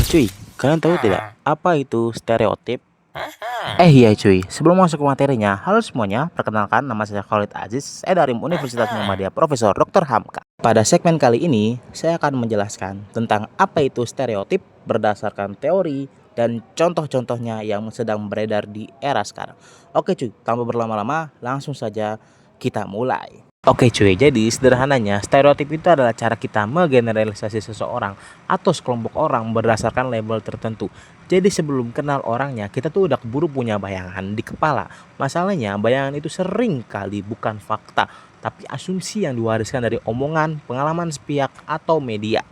Cuy, kalian tahu tidak apa itu stereotip? Iya cuy, sebelum masuk ke materinya, halo semuanya, perkenalkan nama saya Khalid Aziz, saya dari Universitas Muhammadiyah Profesor Dr. Hamka. Pada segmen kali ini, saya akan menjelaskan tentang apa itu stereotip berdasarkan teori dan contoh-contohnya yang sedang beredar di era sekarang. Oke cuy, tanpa berlama-lama, langsung saja kita mulai. Oke cuy, jadi sederhananya stereotip itu adalah cara kita menggeneralisasi seseorang atau sekelompok orang berdasarkan label tertentu. Jadi sebelum kenal orangnya, kita tuh udah keburu punya bayangan di kepala. Masalahnya, bayangan itu sering kali bukan fakta, tapi asumsi yang diwariskan dari omongan, pengalaman sepihak, atau media.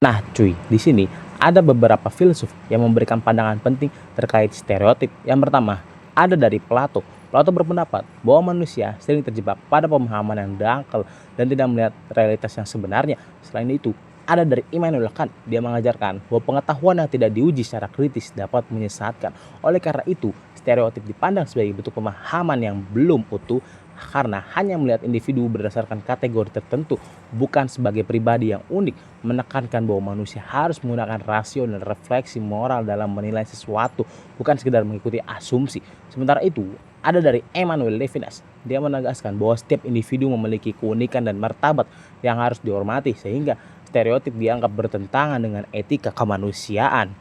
Nah cuy, di sini ada beberapa filsuf yang memberikan pandangan penting terkait stereotip. Yang pertama, ada dari Plato. Plato berpendapat bahwa manusia sering terjebak pada pemahaman yang dangkal dan tidak melihat realitas yang sebenarnya. Selain itu, ada dari Immanuel Kant. Dia mengajarkan bahwa pengetahuan yang tidak diuji secara kritis dapat menyesatkan. Oleh karena itu, stereotip dipandang sebagai bentuk pemahaman yang belum utuh karena hanya melihat individu berdasarkan kategori tertentu, bukan sebagai pribadi yang unik. Menekankan bahwa manusia harus menggunakan rasio dan refleksi moral dalam menilai sesuatu, bukan sekedar mengikuti asumsi. Sementara itu, ada dari Emmanuel Levinas. Dia menegaskan bahwa setiap individu memiliki keunikan dan martabat yang harus dihormati, sehingga stereotip dianggap bertentangan dengan etika kemanusiaan.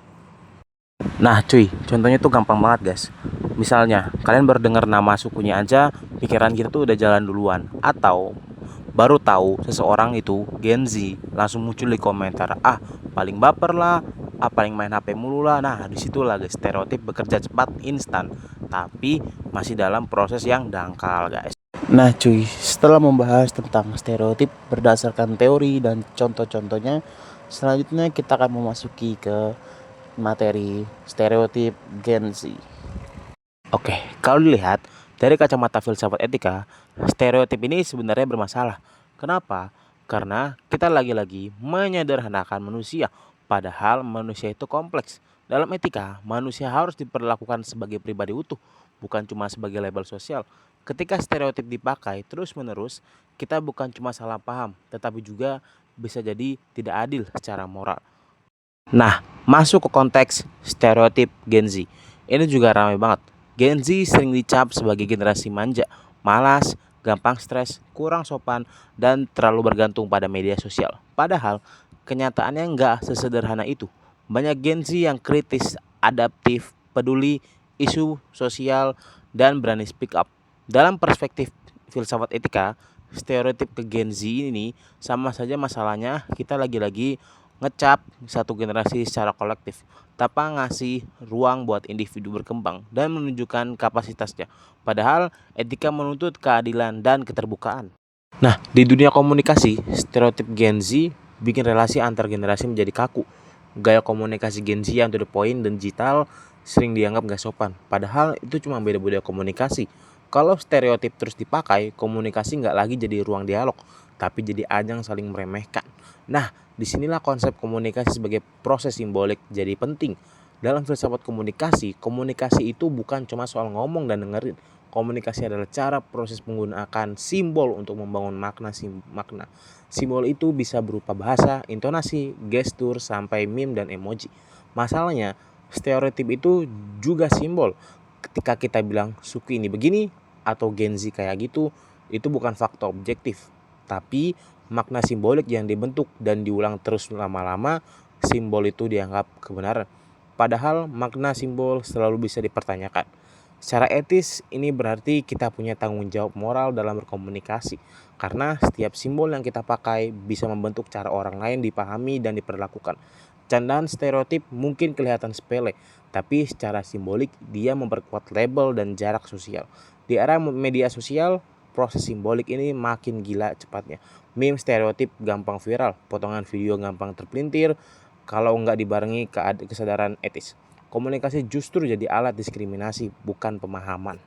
Nah cuy, contohnya tuh gampang banget guys. Misalnya, kalian baru dengar nama sukunya aja, pikiran kita tuh udah jalan duluan. Atau baru tahu seseorang itu Gen Z, langsung muncul di komentar, ah paling baper lah, ah paling main HP mulu lah. Nah disitulah guys, stereotip bekerja cepat, instan, tapi masih dalam proses yang dangkal guys. Nah cuy, setelah membahas tentang stereotip berdasarkan teori dan contoh-contohnya, selanjutnya kita akan memasuki ke materi stereotip Gen Z. Oke, kalau dilihat dari kacamata filsafat etika, stereotip ini sebenarnya bermasalah. Kenapa? Karena kita lagi-lagi menyederhanakan manusia, padahal manusia itu kompleks. Dalam etika, manusia harus diperlakukan sebagai pribadi utuh, bukan cuma sebagai label sosial. Ketika stereotip dipakai terus-menerus, kita bukan cuma salah paham, tetapi juga bisa jadi tidak adil secara moral. Nah, masuk ke konteks stereotip Gen Z. Ini juga ramai banget. Gen Z sering dicap sebagai generasi manja, malas, gampang stres, kurang sopan, dan terlalu bergantung pada media sosial. Padahal, kenyataannya nggak sesederhana itu. Banyak Gen Z yang kritis, adaptif, peduli isu sosial, dan berani speak up. Dalam perspektif filsafat etika, stereotip ke Gen Z ini sama saja masalahnya kita lagi-lagi ngecap satu generasi secara kolektif tanpa ngasih ruang buat individu berkembang dan menunjukkan kapasitasnya. Padahal etika menuntut keadilan dan keterbukaan. Nah, di dunia komunikasi, stereotip Gen Z bikin relasi antar generasi menjadi kaku. Gaya komunikasi Gen Z yang to the point dan digital sering dianggap gak sopan. Padahal itu cuma beda budaya komunikasi. Kalau stereotip terus dipakai, komunikasi nggak lagi jadi ruang dialog, tapi jadi ajang saling meremehkan. Nah, disinilah konsep komunikasi sebagai proses simbolik jadi penting. Dalam filsafat komunikasi, komunikasi itu bukan cuma soal ngomong dan dengerin. Komunikasi adalah cara proses menggunakan simbol untuk membangun makna. Simbol itu bisa berupa bahasa, intonasi, gestur, sampai meme dan emoji. Masalahnya, stereotip itu juga simbol. Ketika kita bilang suku ini begini atau Gen Z kayak gitu, itu bukan fakta objektif, tapi makna simbolik yang dibentuk dan diulang terus lama-lama. Simbol itu dianggap kebenaran, padahal makna simbol selalu bisa dipertanyakan. Secara etis, ini berarti kita punya tanggung jawab moral dalam berkomunikasi, karena setiap simbol yang kita pakai bisa membentuk cara orang lain dipahami dan diperlakukan. Candaan stereotip mungkin kelihatan sepele, tapi secara simbolik dia memperkuat label dan jarak sosial. Di era media sosial, proses simbolik ini makin gila cepatnya. Meme stereotip gampang viral, potongan video gampang terpelintir kalau nggak dibarengi kesadaran etis. Komunikasi justru jadi alat diskriminasi, bukan pemahaman.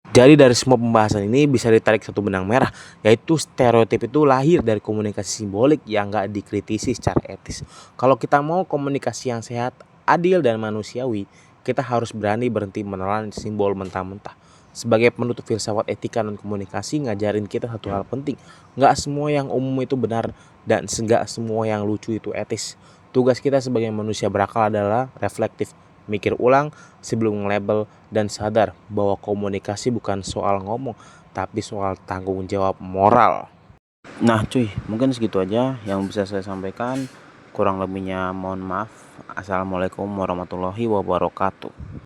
Jadi dari semua pembahasan ini bisa ditarik satu benang merah, yaitu stereotip itu lahir dari komunikasi simbolik yang nggak dikritisi secara etis. Kalau kita mau komunikasi yang sehat, adil, dan manusiawi, kita harus berani berhenti menelan simbol mentah-mentah. Sebagai penutup filsafat etika dan komunikasi ngajarin kita satu hal penting. Nggak semua yang umum itu benar, dan nggak semua yang lucu itu etis. Tugas kita sebagai manusia berakal adalah reflektif, mikir ulang sebelum label, dan sadar bahwa komunikasi bukan soal ngomong, tapi soal tanggung jawab moral. Nah cuy, mungkin segitu aja yang bisa saya sampaikan. Kurang lebihnya mohon maaf. Assalamualaikum warahmatullahi wabarakatuh.